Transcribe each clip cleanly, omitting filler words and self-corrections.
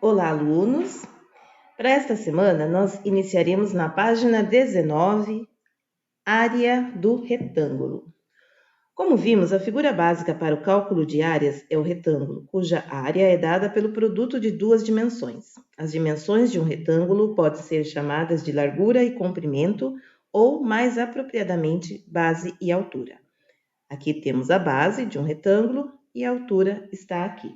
Olá, alunos! Para esta semana, nós iniciaremos na página 19, área do retângulo. Como vimos, a figura básica para o cálculo de áreas é o retângulo, cuja área é dada pelo produto de duas dimensões. As dimensões de um retângulo podem ser chamadas de largura e comprimento, ou, mais apropriadamente, base e altura. Aqui temos a base de um retângulo e a altura está aqui.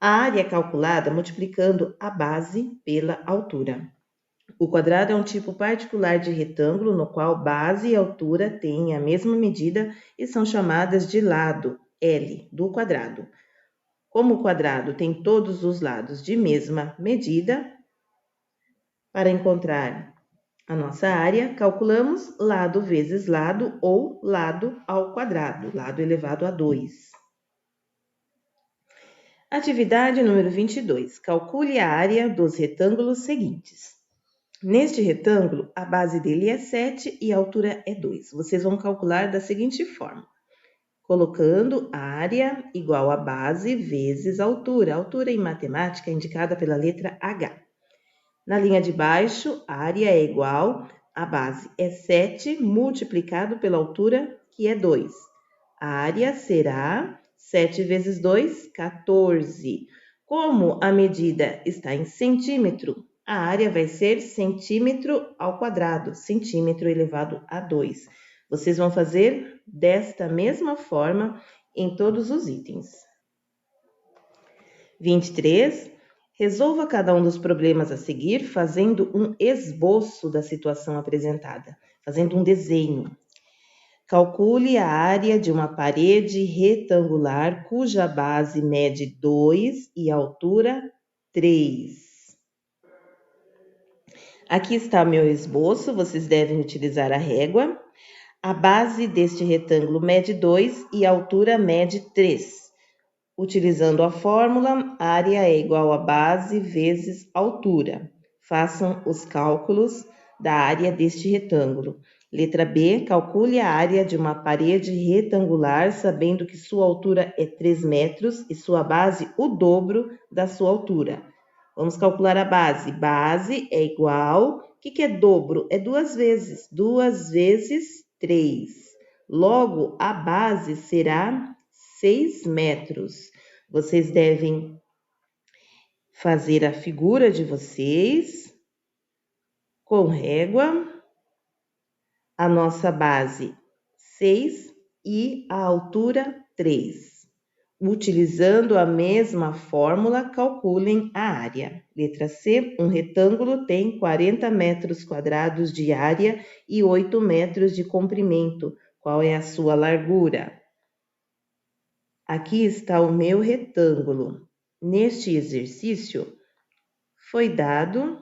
A área é calculada multiplicando a base pela altura. O quadrado é um tipo particular de retângulo no qual base e altura têm a mesma medida e são chamadas de lado L do quadrado. Como o quadrado tem todos os lados de mesma medida, para encontrar a nossa área, calculamos lado vezes lado ou lado ao quadrado, lado elevado a 2. Atividade número 22. Calcule a área dos retângulos seguintes. Neste retângulo, a base dele é 7 e a altura é 2. Vocês vão calcular da seguinte forma. Colocando a área igual a base vezes a altura. A altura em matemática é indicada pela letra H. Na linha de baixo, a área é igual a base é 7 multiplicado pela altura, que é 2. A área será 7 vezes 2, 14. Como a medida está em centímetro, a área vai ser centímetro ao quadrado, centímetro elevado a 2. Vocês vão fazer desta mesma forma em todos os itens. 23. Resolva cada um dos problemas a seguir fazendo um esboço da situação apresentada, fazendo um desenho. Calcule a área de uma parede retangular cuja base mede 2 e a altura 3. Aqui está o meu esboço, vocês devem utilizar a régua. A base deste retângulo mede 2 e a altura mede 3. Utilizando a fórmula, área é igual a base vezes altura. Façam os cálculos da área deste retângulo. Letra B, calcule a área de uma parede retangular, sabendo que sua altura é 3 metros e sua base o dobro da sua altura. Vamos calcular a base. Base é igual... O que é dobro? É 2 vezes. 2 vezes 3. Logo, a base será 6 metros. Vocês devem fazer a figura de vocês com régua. A nossa base 6 e a altura 3. Utilizando a mesma fórmula, calculem a área. Letra C, um retângulo tem 40 metros quadrados de área e 8 metros de comprimento. Qual é a sua largura? Aqui está o meu retângulo. Neste exercício, foi dado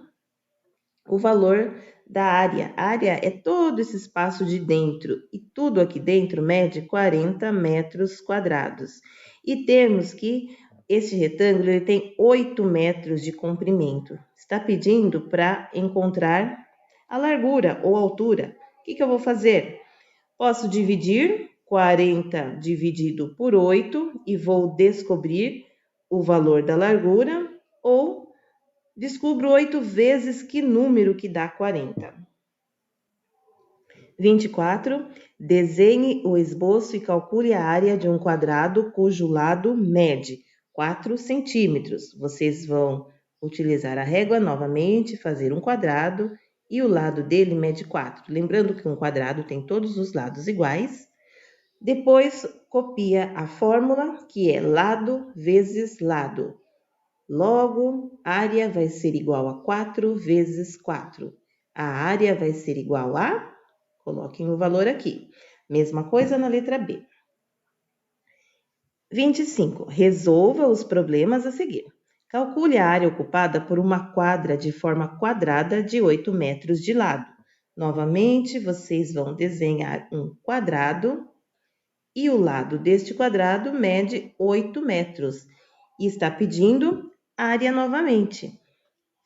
o valor da área. A área é todo esse espaço de dentro e tudo aqui dentro mede 40 metros quadrados. E temos que esse retângulo ele tem 8 metros de comprimento. Está pedindo para encontrar a largura ou altura. O que eu vou fazer? Posso dividir 40 dividido por 8 e vou descobrir o valor da largura ou descubro 8 vezes que número que dá 40. 24. Desenhe o esboço e calcule a área de um quadrado cujo lado mede 4 centímetros. Vocês vão utilizar a régua novamente, fazer um quadrado e o lado dele mede 4. Lembrando que um quadrado tem todos os lados iguais. Depois, copia a fórmula, que é lado vezes lado. Logo, área vai ser igual a 4 vezes 4. A área vai ser igual a... Coloquem o valor aqui. Mesma coisa na letra B. 25. Resolva os problemas a seguir. Calcule a área ocupada por uma quadra de forma quadrada de 8 metros de lado. Novamente, vocês vão desenhar um quadrado e o lado deste quadrado mede 8 metros. E está pedindo área novamente.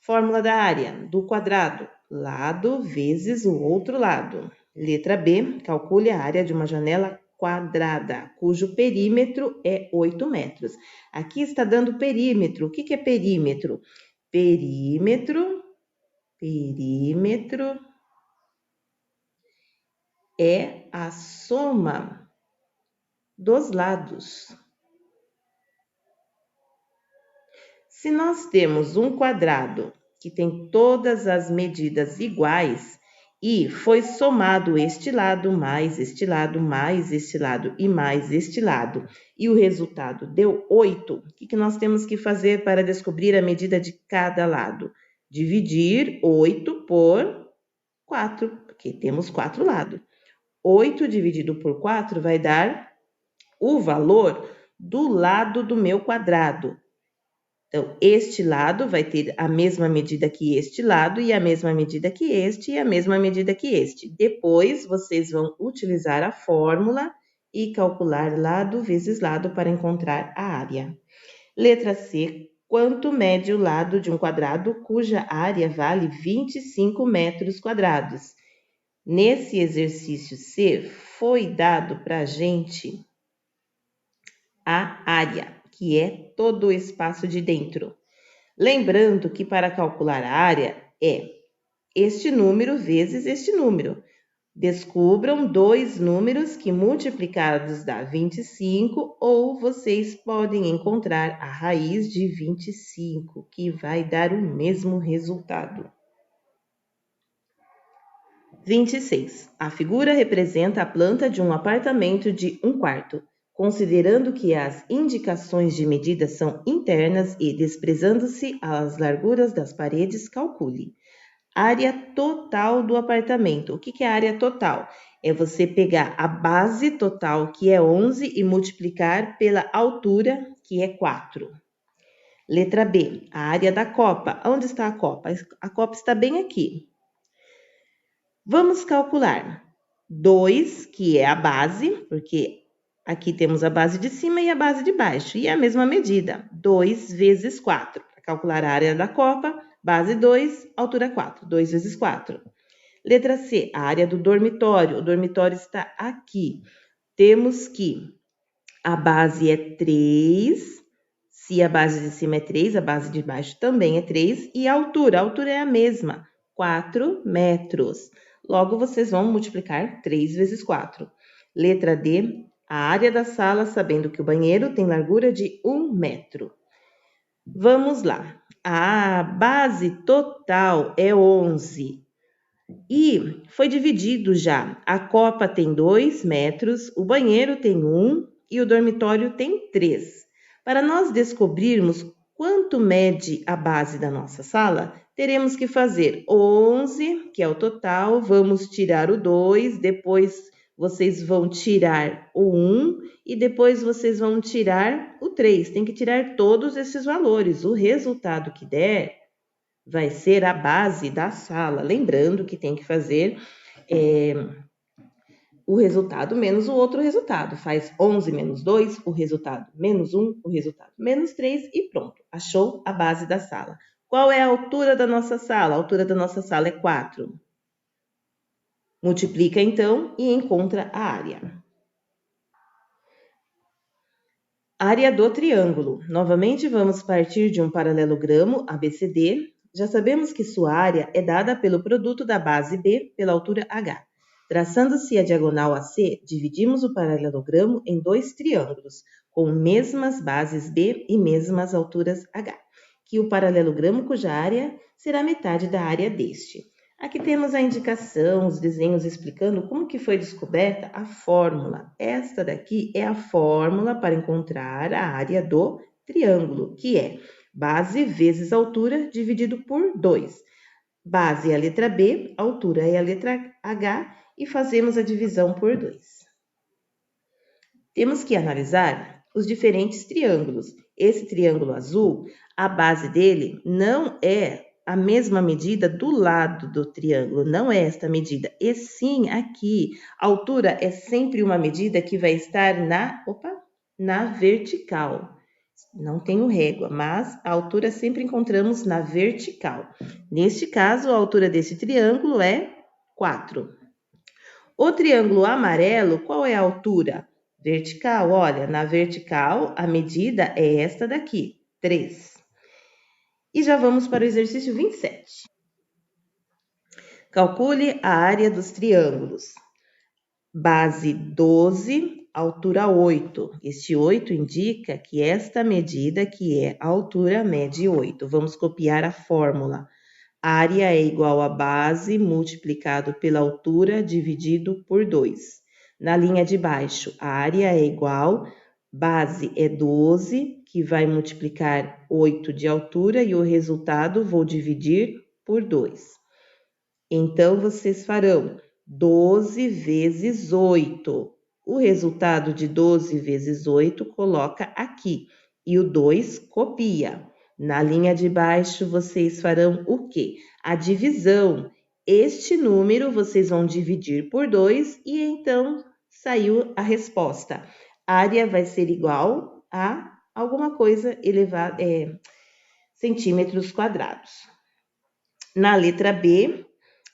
Fórmula da área do quadrado, lado vezes o outro lado. Letra B, calcule a área de uma janela quadrada, cujo perímetro é 8 metros. Aqui está dando perímetro. O que é perímetro? Perímetro é a soma dos lados. Se nós temos um quadrado que tem todas as medidas iguais e foi somado este lado mais este lado mais este lado e mais este lado e o resultado deu 8, o que nós temos que fazer para descobrir a medida de cada lado? Dividir 8 por 4, porque temos 4 lados. 8 dividido por 4 vai dar o valor do lado do meu quadrado. Então, este lado vai ter a mesma medida que este lado, e a mesma medida que este, e a mesma medida que este. Depois, vocês vão utilizar a fórmula e calcular lado vezes lado para encontrar a área. Letra C. Quanto mede o lado de um quadrado cuja área vale 25 metros quadrados? Nesse exercício C, foi dado para a gente a área, que é todo o espaço de dentro. Lembrando que para calcular a área é este número vezes este número. Descubram dois números que multiplicados dá 25, ou vocês podem encontrar a raiz de 25, que vai dar o mesmo resultado. 26. A figura representa a planta de um apartamento de 1 quarto. Considerando que as indicações de medida são internas e desprezando-se as larguras das paredes, calcule. Área total do apartamento. O que é a área total? É você pegar a base total, que é 11, e multiplicar pela altura, que é 4. Letra B. A área da copa. Onde está a copa? A copa está bem aqui. Vamos calcular 2, que é a base, porque aqui temos a base de cima e a base de baixo, e a mesma medida, 2 vezes 4. Para calcular a área da copa, base 2, altura 4, 2 vezes 4. Letra C, a área do dormitório. O dormitório está aqui. Temos que a base é 3, se a base de cima é 3, a base de baixo também é 3, e a altura é a mesma, 4 metros. Logo, vocês vão multiplicar 3 vezes 4. Letra D, a área da sala, sabendo que o banheiro tem largura de 1 metro. Vamos lá. A base total é 11. E foi dividido já. A copa tem 2 metros, o banheiro tem 1 e o dormitório tem 3. Para nós descobrirmos quanto mede a base da nossa sala, teremos que fazer 11, que é o total, vamos tirar o 2, depois vocês vão tirar o 1 e depois vocês vão tirar o 3. Tem que tirar todos esses valores. O resultado que der vai ser a base da sala. Lembrando que tem que fazer o resultado menos o outro resultado. Faz 11 menos 2, o resultado menos 1, o resultado menos 3 e pronto. Achou a base da sala. Qual é a altura da nossa sala? A altura da nossa sala é 4. Multiplica, então, e encontra a área. Área do triângulo. Novamente, vamos partir de um paralelogramo ABCD. Já sabemos que sua área é dada pelo produto da base B pela altura H. Traçando-se a diagonal AC, dividimos o paralelogramo em 2 triângulos, com mesmas bases B e mesmas alturas H, que o paralelogramo cuja área será metade da área deste. Aqui temos a indicação, os desenhos explicando como que foi descoberta a fórmula. Esta daqui é a fórmula para encontrar a área do triângulo, que é base vezes altura dividido por 2. Base é a letra B, altura é a letra H e fazemos a divisão por 2. Temos que analisar os diferentes triângulos. Esse triângulo azul, a base dele não é a mesma medida do lado do triângulo, não é esta medida, e sim aqui. A altura é sempre uma medida que vai estar na vertical. Não tenho régua, mas a altura sempre encontramos na vertical. Neste caso, a altura desse triângulo é 4. O triângulo amarelo, qual é a altura? Vertical, olha, na vertical a medida é esta daqui, 3. E já vamos para o exercício 27. Calcule a área dos triângulos. Base 12, altura 8. Este 8 indica que esta medida que é a altura mede 8. Vamos copiar a fórmula. Área é igual a base multiplicado pela altura dividido por 2. Na linha de baixo, a área é igual, base é 12, que vai multiplicar 8 de altura e o resultado vou dividir por 2. Então, vocês farão 12 vezes 8. O resultado de 12 vezes 8 coloca aqui e o 2 copia. Na linha de baixo, vocês farão o quê? A divisão. Este número vocês vão dividir por 2 e então saiu a resposta. A área vai ser igual a alguma coisa elevada, centímetros quadrados. Na letra B,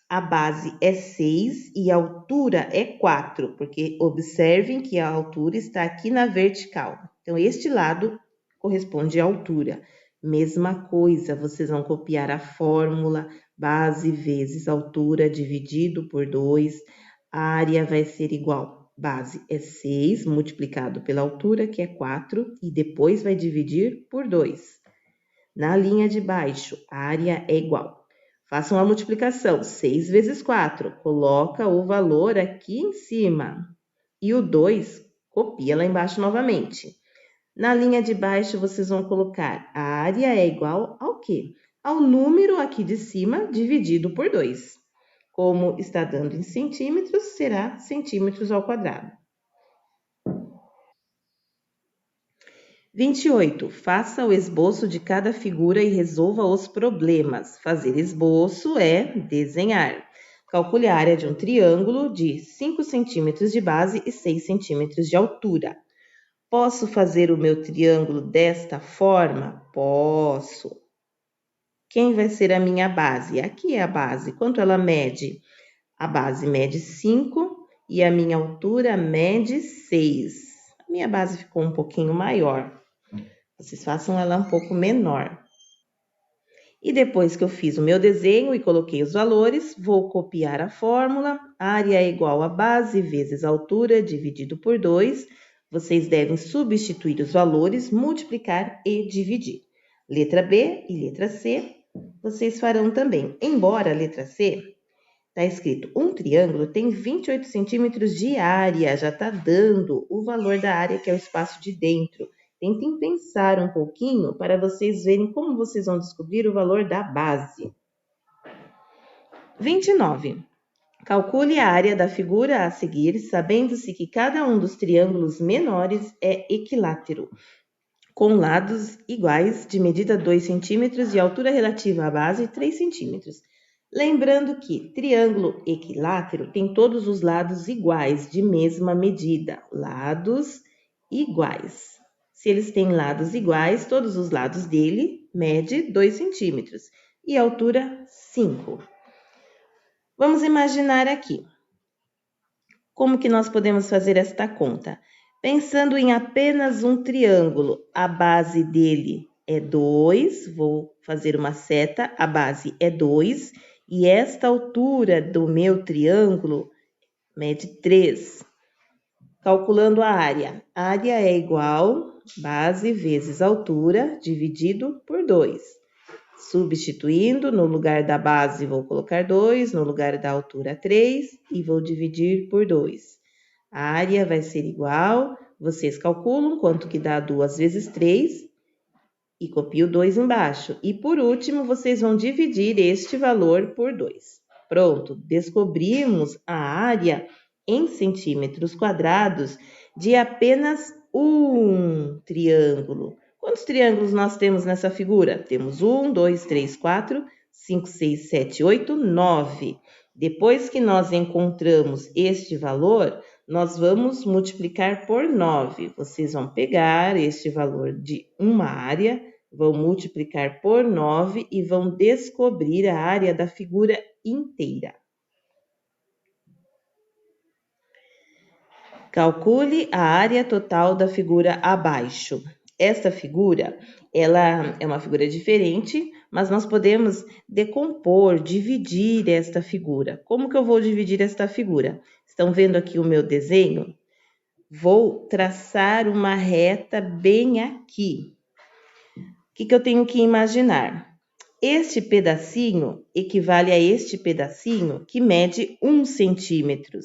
a base é 6 e a altura é 4, porque observem que a altura está aqui na vertical. Então, este lado corresponde à altura. Mesma coisa, vocês vão copiar a fórmula, base vezes altura dividido por 2. A área vai ser igual, base é 6 multiplicado pela altura, que é 4, e depois vai dividir por 2. Na linha de baixo, a área é igual. Façam a multiplicação, 6 vezes 4, coloca o valor aqui em cima. E o 2, copia lá embaixo novamente. Na linha de baixo, vocês vão colocar a área é igual ao quê? Ao número aqui de cima dividido por 2. Como está dando em centímetros, será centímetros ao quadrado. 28. Faça o esboço de cada figura e resolva os problemas. Fazer esboço é desenhar. Calcule a área de um triângulo de 5 centímetros de base e 6 centímetros de altura. Posso fazer o meu triângulo desta forma? Posso. Quem vai ser a minha base? Aqui é a base. Quanto ela mede? A base mede 5 e a minha altura mede 6. A minha base ficou um pouquinho maior. Vocês façam ela um pouco menor. E depois que eu fiz o meu desenho e coloquei os valores, vou copiar a fórmula. Área é igual a base vezes altura dividido por 2. Vocês devem substituir os valores, multiplicar e dividir. Letra B e letra C, vocês farão também. Embora a letra C, está escrito, um triângulo tem 28 centímetros de área, já está dando o valor da área, que é o espaço de dentro. Tentem pensar um pouquinho para vocês verem como vocês vão descobrir o valor da base. 29. Calcule a área da figura a seguir, sabendo-se que cada um dos triângulos menores é equilátero, com lados iguais de medida 2 centímetros e altura relativa à base 3 centímetros. Lembrando que triângulo equilátero tem todos os lados iguais, de mesma medida. Lados iguais. Se eles têm lados iguais, todos os lados dele mede 2 centímetros e a altura 5. Vamos imaginar aqui. Como que nós podemos fazer esta conta? Pensando em apenas um triângulo, a base dele é 2, vou fazer uma seta, a base é 2, e esta altura do meu triângulo mede 3. Calculando a área é igual base vezes altura dividido por 2. Substituindo, no lugar da base vou colocar 2, no lugar da altura 3 e vou dividir por 2. A área vai ser igual, vocês calculam quanto que dá 2 vezes 3 e copio 2 embaixo. E por último, vocês vão dividir este valor por 2. Pronto, descobrimos a área em centímetros quadrados de apenas um triângulo. Quantos triângulos nós temos nessa figura? Temos 1, 2, 3, 4, 5, 6, 7, 8, 9. Depois que nós encontramos este valor, nós vamos multiplicar por 9. Vocês vão pegar este valor de uma área, vão multiplicar por 9 e vão descobrir a área da figura inteira. Calcule a área total da figura abaixo. Esta figura, ela é uma figura diferente, mas nós podemos decompor, dividir esta figura. Como que eu vou dividir esta figura? Estão vendo aqui o meu desenho? Vou traçar uma reta bem aqui. O que eu tenho que imaginar? Este pedacinho equivale a este pedacinho que mede 1 centímetro.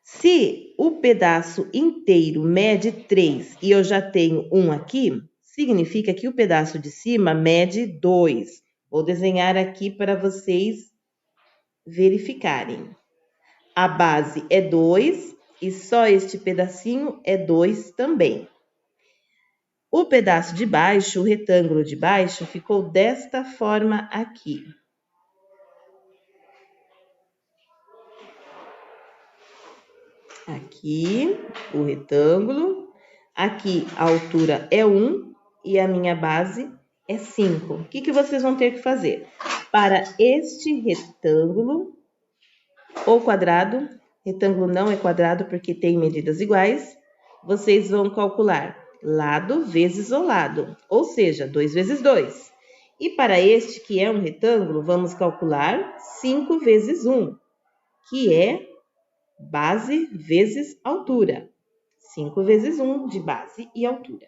Se o pedaço inteiro mede 3 e eu já tenho 1 aqui, significa que o pedaço de cima mede 2. Vou desenhar aqui para vocês verificarem. A base é 2 e só este pedacinho é 2 também. O pedaço de baixo, o retângulo de baixo, ficou desta forma aqui. Aqui, o retângulo. Aqui, a altura é 1 e a minha base é 5. O que vocês vão ter que fazer? Para este retângulo ou quadrado, retângulo não é quadrado porque tem medidas iguais, vocês vão calcular lado vezes o lado, ou seja, 2 vezes 2. E para este, que é um retângulo, vamos calcular 5 vezes 1, que é base vezes altura. 5 vezes 1 de base e altura.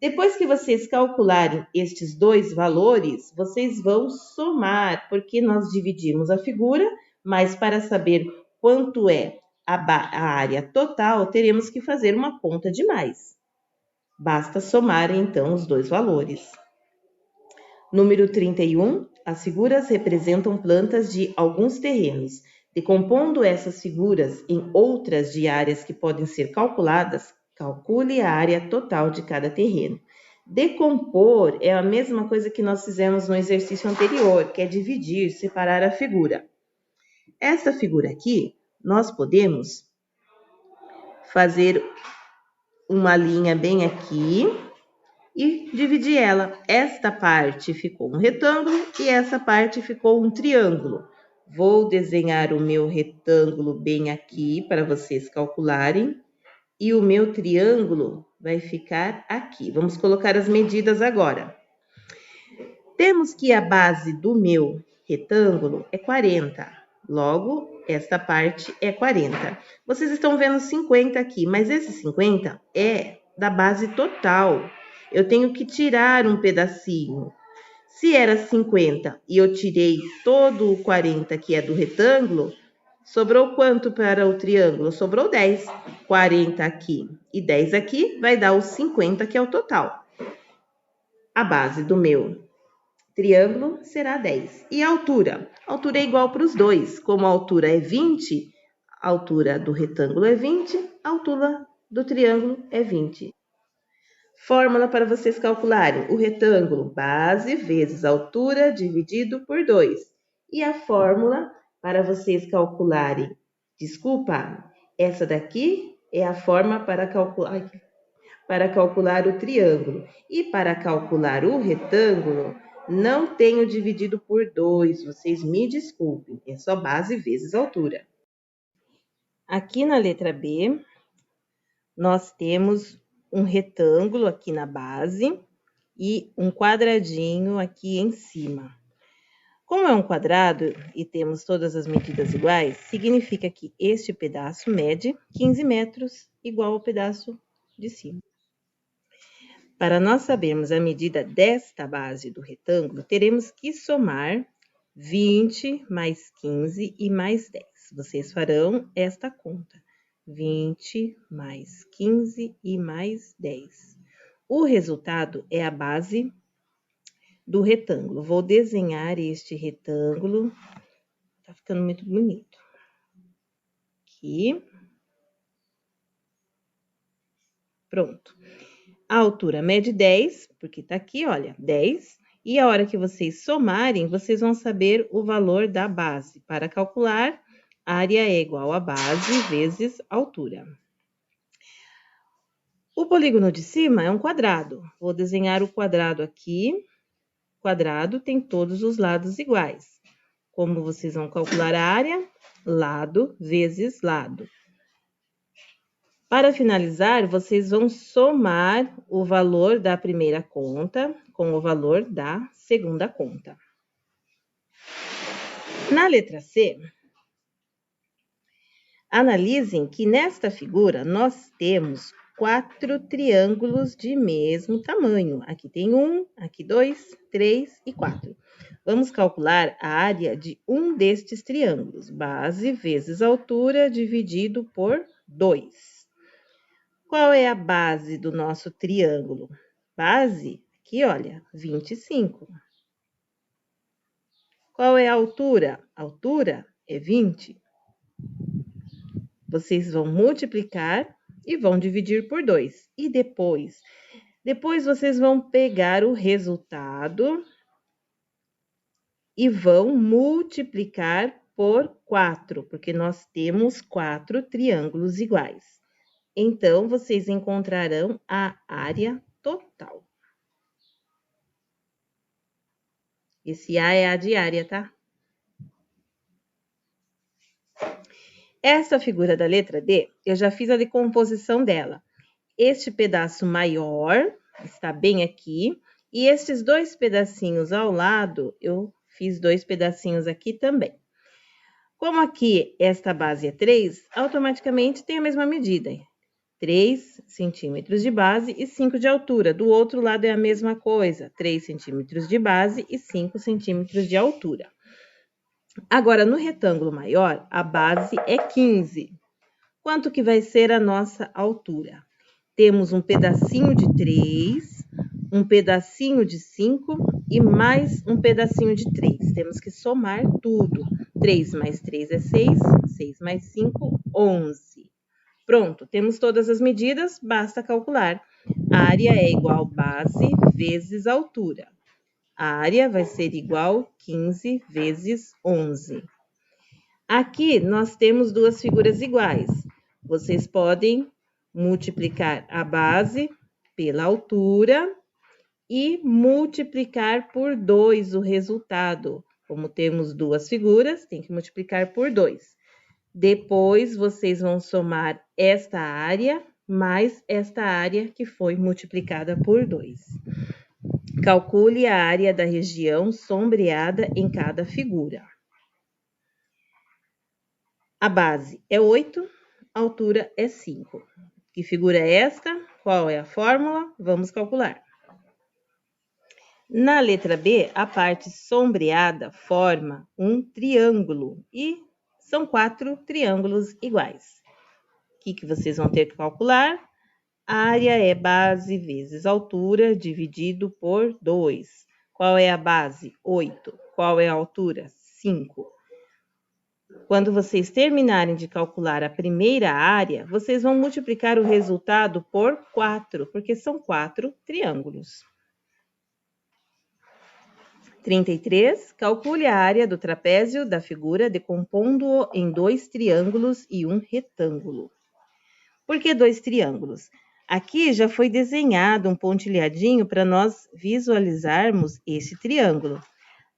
Depois que vocês calcularem estes dois valores, vocês vão somar, porque nós dividimos a figura, mas para saber quanto é a área total, teremos que fazer uma conta de mais. Basta somar, então, os dois valores. Número 31, as figuras representam plantas de alguns terrenos. Decompondo essas figuras em outras de áreas que podem ser calculadas, calcule a área total de cada terreno. Decompor é a mesma coisa que nós fizemos no exercício anterior, que é dividir, separar a figura. Essa figura aqui, nós podemos fazer uma linha bem aqui e dividir ela. Esta parte ficou um retângulo e essa parte ficou um triângulo. Vou desenhar o meu retângulo bem aqui para vocês calcularem. E o meu triângulo vai ficar aqui. Vamos colocar as medidas agora. Temos que a base do meu retângulo é 40. Logo, esta parte é 40. Vocês estão vendo 50 aqui, mas esse 50 é da base total. Eu tenho que tirar um pedacinho. Se era 50 e eu tirei todo o 40 que é do retângulo, sobrou quanto para o triângulo? Sobrou 10. 40 aqui e 10 aqui vai dar os 50, que é o total. A base do meu triângulo será 10. E a altura? A altura é igual para os dois. Como a altura é 20, a altura do retângulo é 20, a altura do triângulo é 20. Fórmula para vocês calcularem: o retângulo, base vezes altura dividido por 2. E a fórmula para vocês calcularem, essa daqui é a forma para calcular o triângulo. E para calcular o retângulo, não tenho dividido por 2, vocês me desculpem, é só base vezes altura. Aqui na letra B, nós temos um retângulo aqui na base e um quadradinho aqui em cima. Como é um quadrado e temos todas as medidas iguais, significa que este pedaço mede 15 metros, igual ao pedaço de cima. Para nós sabermos a medida desta base do retângulo, teremos que somar 20 mais 15 e mais 10. Vocês farão esta conta. 20 mais 15 e mais 10. O resultado é a base do retângulo. Vou desenhar este retângulo. Tá ficando muito bonito. Aqui. Pronto. A altura mede 10, porque tá aqui, olha, 10. E a hora que vocês somarem, vocês vão saber o valor da base. Para calcular, área é igual a base vezes altura. O polígono de cima é um quadrado. Vou desenhar o quadrado aqui. Quadrado tem todos os lados iguais. Como vocês vão calcular a área? Lado vezes lado. Para finalizar, vocês vão somar o valor da primeira conta com o valor da segunda conta. Na letra C, analisem que nesta figura nós temos 4 triângulos de mesmo tamanho. Aqui tem 1, aqui 2, 3 e 4. Vamos calcular a área de um destes triângulos. Base vezes altura dividido por 2. Qual é a base do nosso triângulo? Base, aqui olha, 25. Qual é a altura? A altura é 20. Vocês vão multiplicar e vão dividir por 2. E depois vocês vão pegar o resultado e vão multiplicar por 4, porque nós temos 4 triângulos iguais. Então, vocês encontrarão a área total. Esse A é a de área, tá? Essa figura da letra D, eu já fiz a decomposição dela. Este pedaço maior está bem aqui, e estes 2 pedacinhos ao lado, eu fiz 2 pedacinhos aqui também. Como aqui esta base é 3, automaticamente tem a mesma medida. 3 centímetros de base e 5 de altura. Do outro lado é a mesma coisa, 3 centímetros de base e 5 centímetros de altura. Agora, no retângulo maior, a base é 15. Quanto que vai ser a nossa altura? Temos um pedacinho de 3, um pedacinho de 5 e mais um pedacinho de 3. Temos que somar tudo. 3 mais 3 é 6, 6 mais 5, 11. Pronto, temos todas as medidas, basta calcular. A área é igual base vezes altura. A área vai ser igual 15 vezes 11. Aqui nós temos 2 figuras iguais. Vocês podem multiplicar a base pela altura e multiplicar por 2 o resultado. Como temos 2 figuras, tem que multiplicar por 2. Depois, vocês vão somar esta área mais esta área que foi multiplicada por 2. Calcule a área da região sombreada em cada figura. A base é 8, a altura é 5. Que figura é esta? Qual é a fórmula? Vamos calcular. Na letra B, a parte sombreada forma um triângulo e são 4 triângulos iguais. O que vocês vão ter que calcular? A área é base vezes altura dividido por 2. Qual é a base? 8. Qual é a altura? 5. Quando vocês terminarem de calcular a primeira área, vocês vão multiplicar o resultado por 4, porque são 4 triângulos. 33. Calcule a área do trapézio da figura decompondo-o em 2 triângulos e um retângulo. Por que 2 triângulos? Aqui já foi desenhado um pontilhadinho para nós visualizarmos esse triângulo.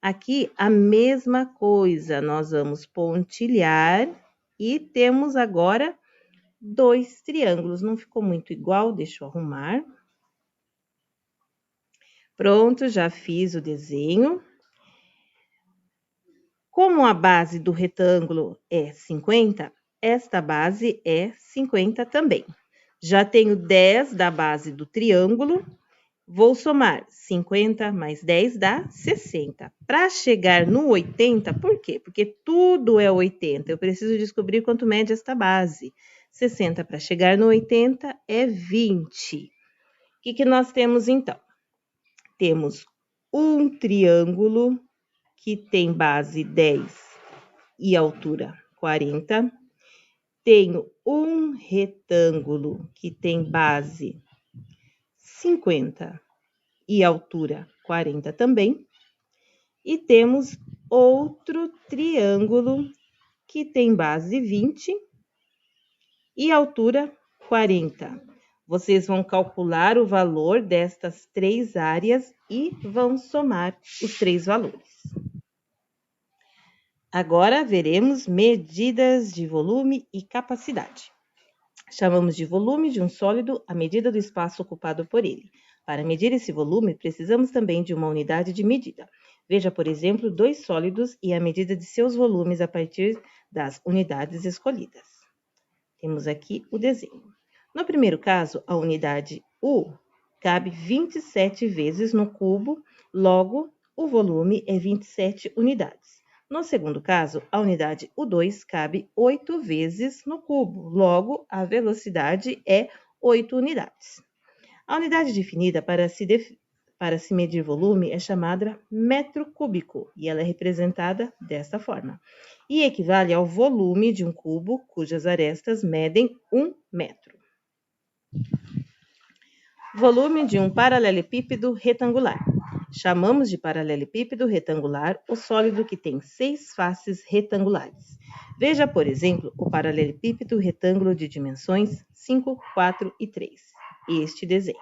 Aqui a mesma coisa, nós vamos pontilhar e temos agora 2 triângulos. Não ficou muito igual, deixa eu arrumar. Pronto, já fiz o desenho. Como a base do retângulo é 50, esta base é 50 também. Já tenho 10 da base do triângulo, vou somar 50 mais 10 dá 60. Para chegar no 80, por quê? Porque tudo é 80, eu preciso descobrir quanto mede esta base. 60 para chegar no 80 é 20. O que nós temos então? Temos um triângulo que tem base 10 e altura 40. Tenho um retângulo que tem base 50 e altura 40 também. E temos outro triângulo que tem base 20 e altura 40. Vocês vão calcular o valor destas 3 áreas e vão somar os 3 valores. Agora veremos medidas de volume e capacidade. Chamamos de volume de um sólido a medida do espaço ocupado por ele. Para medir esse volume, precisamos também de uma unidade de medida. Veja, por exemplo, dois sólidos e a medida de seus volumes a partir das unidades escolhidas. Temos aqui o desenho. No primeiro caso, a unidade U cabe 27 vezes no cubo, logo, o volume é 27 unidades. No segundo caso, a unidade U2 cabe 8 vezes no cubo, logo, a velocidade é 8 unidades. A unidade definida para se medir volume é chamada metro cúbico e ela é representada desta forma. E equivale ao volume de um cubo cujas arestas medem 1 metro. Volume de um paralelepípedo retangular. Chamamos de paralelepípedo retangular o sólido que tem 6 faces retangulares. Veja, por exemplo, o paralelepípedo retângulo de dimensões 5, 4 e 3. Este desenho.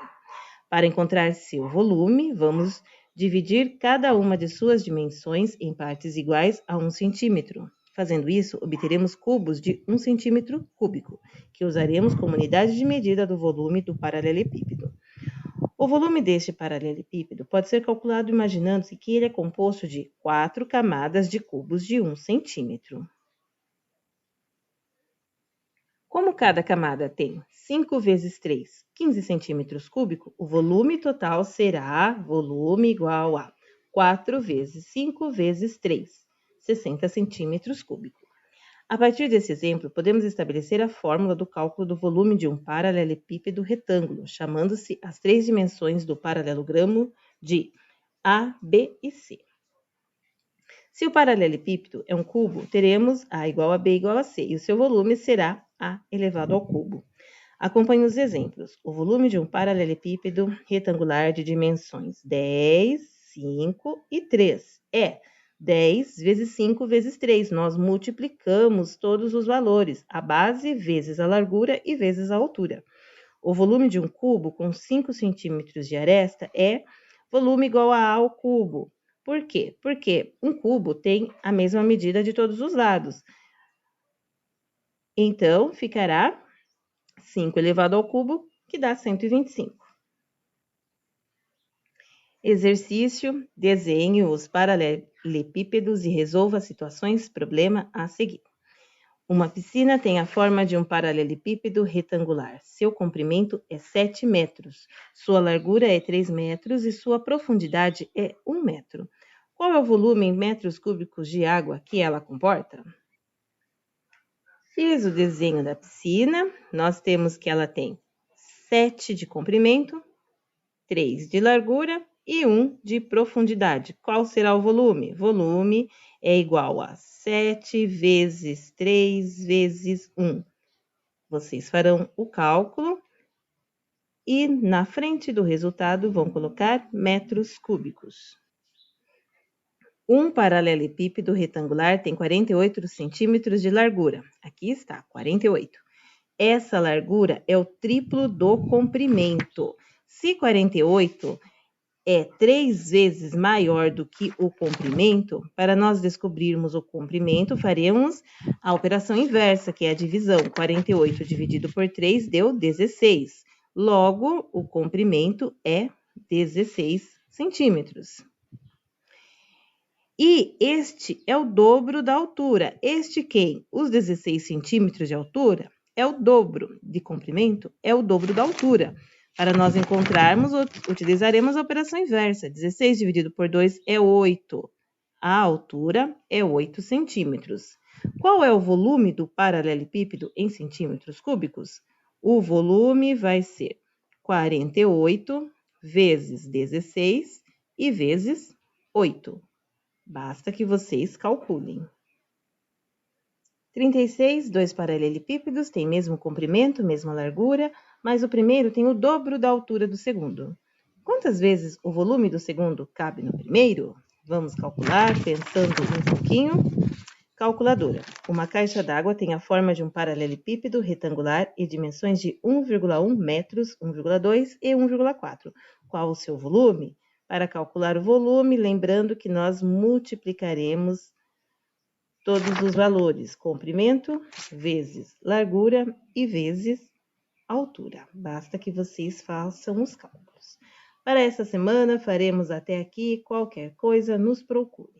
Para encontrar seu volume, vamos dividir cada uma de suas dimensões em partes iguais a 1 centímetro. Fazendo isso, obteremos cubos de 1 centímetro cúbico, que usaremos como unidade de medida do volume do paralelepípedo. O volume deste paralelepípedo pode ser calculado imaginando-se que ele é composto de 4 camadas de cubos de 1 centímetro. Como cada camada tem 5 vezes 3, 15 centímetros cúbicos, o volume total será volume igual a 4 vezes 5 vezes 3, 60 centímetros cúbicos. A partir desse exemplo, podemos estabelecer a fórmula do cálculo do volume de um paralelepípedo retângulo, chamando-se as 3 dimensões do paralelogramo de A, B e C. Se o paralelepípedo é um cubo, teremos A igual a B igual a C, e o seu volume será A elevado ao cubo. Acompanhe os exemplos. O volume de um paralelepípedo retangular de dimensões 10, 5 e 3 é 10 vezes 5 vezes 3. Nós multiplicamos todos os valores, a base vezes a largura e vezes a altura. O volume de um cubo com 5 centímetros de aresta é volume igual a ao cubo. Por quê? Porque um cubo tem a mesma medida de todos os lados. Então, ficará 5 elevado ao cubo, que dá 125. Exercício: desenhe os paralelepípedos e resolva situações problema a seguir. Uma piscina tem a forma de um paralelepípedo retangular. Seu comprimento é 7 metros, sua largura é 3 metros e sua profundidade é 1 metro. Qual é o volume em metros cúbicos de água que ela comporta? Fiz o desenho da piscina. Nós temos que ela tem 7 de comprimento, 3 de largura e 1 de profundidade. Qual será o volume? Volume é igual a 7 vezes 3 vezes 1. Vocês farão o cálculo e na frente do resultado vão colocar metros cúbicos. Um paralelepípedo retangular tem 48 centímetros de largura. Aqui está, 48. Essa largura é o triplo do comprimento. Se 48 é 3 vezes maior do que o comprimento, para nós descobrirmos o comprimento, faremos a operação inversa, que é a divisão. 48 dividido por 3 deu 16. Logo, o comprimento é 16 centímetros. E este é o dobro da altura. Este quem? Os 16 centímetros de altura é o dobro de comprimento, é o dobro da altura. Para nós encontrarmos, utilizaremos a operação inversa. 16 dividido por 2 é 8. A altura é 8 centímetros. Qual é o volume do paralelepípedo em centímetros cúbicos? O volume vai ser 48 vezes 16 e vezes 8. Basta que vocês calculem. 36, dois paralelepípedos têm mesmo comprimento, mesma largura, mas o primeiro tem o dobro da altura do segundo. Quantas vezes o volume do segundo cabe no primeiro? Vamos calcular pensando um pouquinho. Calculadora. Uma caixa d'água tem a forma de um paralelepípedo retangular e dimensões de 1,1 metros, 1,2 e 1,4. Qual o seu volume? Para calcular o volume, lembrando que nós multiplicaremos todos os valores, comprimento vezes largura e vezes altura. Basta que vocês façam os cálculos. Para essa semana, faremos até aqui. Qualquer coisa, nos procure.